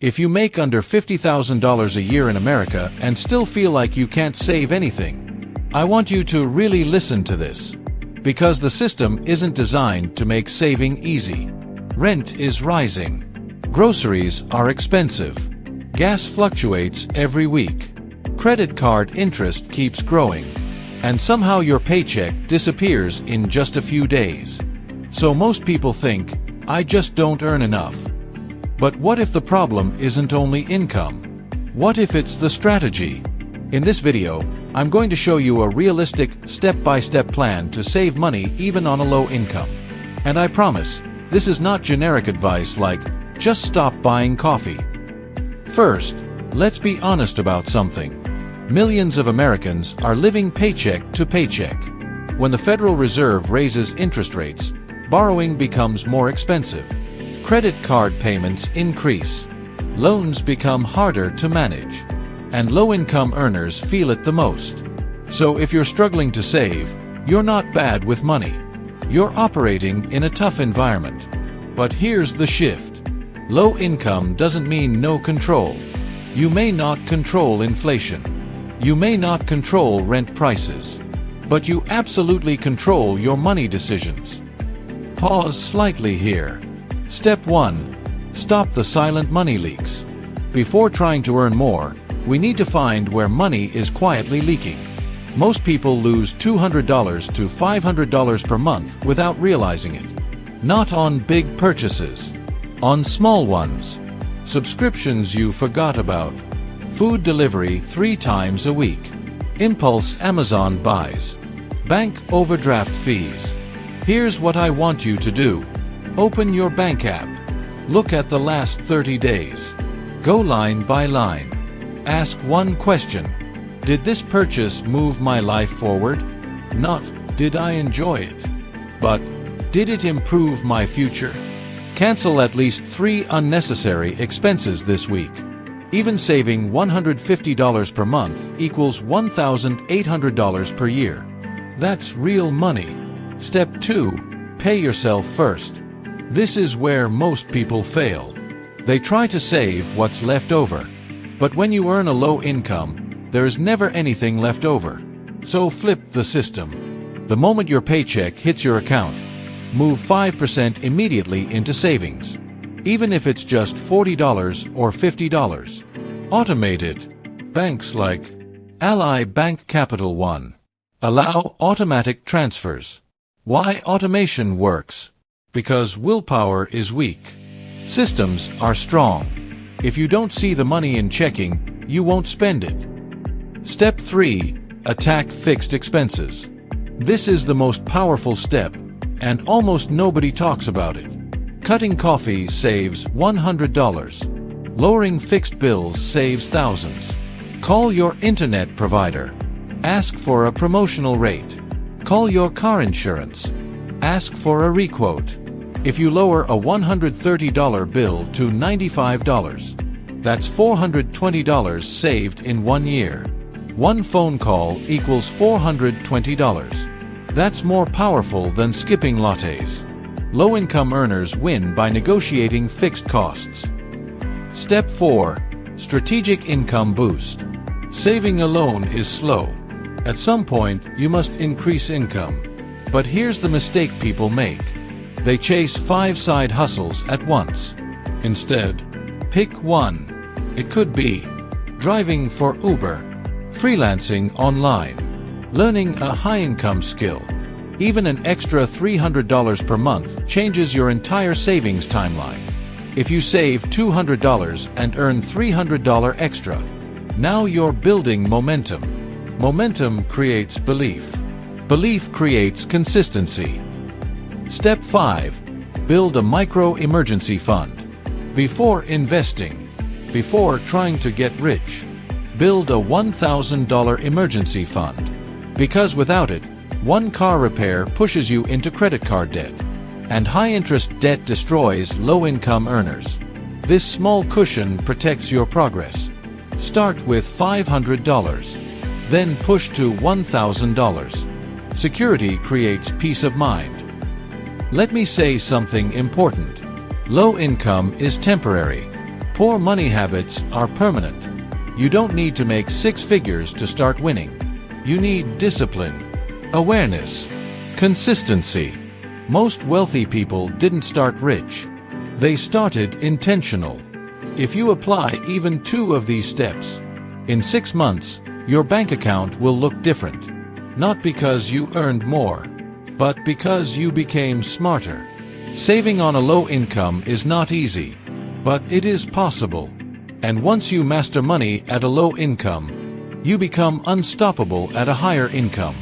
If you make under $50,000 a year in America and still feel like you can't save anything, I want you to really listen to this. Because the system isn't designed to make saving easy. Rent is rising. Groceries are expensive. Gas fluctuates every week. Credit card interest keeps growing. And somehow your paycheck disappears in just a few days. So most people think, I just don't earn enough. But what if the problem isn't only income? What if it's the strategy? In this video, I'm going to show you a realistic, step-by-step plan to save money even on a low income. And I promise, this is not generic advice like, just stop buying coffee. First, let's be honest about something. Millions of Americans are living paycheck to paycheck. When the Federal Reserve raises interest rates, borrowing becomes more expensive. Credit card payments increase. Loans become harder to manage. And low-income earners feel it the most. So if you're struggling to save, you're not bad with money. You're operating in a tough environment. But here's the shift. Low income doesn't mean no control. You may not control inflation. You may not control rent prices. But you absolutely control your money decisions. Pause slightly here. Step 1. Stop the silent money leaks. Before trying to earn more, we need to find where money is quietly leaking. Most people lose $200 to $500 per month without realizing it. Not on big purchases. On small ones. Subscriptions you forgot about. Food delivery 3 times a week. Impulse Amazon buys. Bank overdraft fees. Here's what I want you to do. Open your bank app. Look at the last 30 days. Go line by line. Ask one question. Did this purchase move my life forward? Not, did I enjoy it? But, did it improve my future? Cancel at least 3 unnecessary expenses this week. Even saving $150 per month equals $1,800 per year. That's real money. Step 2. Pay yourself first. This is where most people fail. They try to save what's left over. But when you earn a low income, there is never anything left over. So flip the system. The moment your paycheck hits your account, move 5% immediately into savings. Even if it's just $40 or $50. Automate it. Banks like Ally Bank Capital One allow automatic transfers. Why automation works? Because willpower is weak. Systems are strong. If you don't see the money in checking, you won't spend it. Step 3. Attack fixed expenses. This is the most powerful step, and almost nobody talks about it. Cutting coffee saves $100. Lowering fixed bills saves thousands. Call your internet provider. Ask for a promotional rate. Call your car insurance. Ask for a requote. If you lower a $130 bill to $95, that's $420 saved in 1 year. One phone call equals $420. That's more powerful than skipping lattes. Low-income earners win by negotiating fixed costs. Step 4. Strategic income boost. Saving alone is slow. At some point, you must increase income. But here's the mistake people make. They chase 5 side hustles at once. Instead, pick one. It could be driving for Uber, freelancing online, learning a high-income skill. Even an extra $300 per month changes your entire savings timeline. If you save $200 and earn $300 extra, now you're building momentum. Momentum creates belief. Belief creates consistency. Step 5. Build a micro-emergency fund. Before investing, before trying to get rich, build a $1,000 emergency fund. Because without it, one car repair pushes you into credit card debt, and high-interest debt destroys low-income earners. This small cushion protects your progress. Start with $500, then push to $1,000. Security creates peace of mind. Let me say something important. Low income is temporary. Poor money habits are permanent. You don't need to make six figures to start winning. You need discipline, awareness, consistency. Most wealthy people didn't start rich. They started intentional. If you apply even 2 of these steps, in 6 months, your bank account will look different. Not because you earned more, but because you became smarter. Saving on a low income is not easy, but it is possible. And once you master money at a low income, you become unstoppable at a higher income.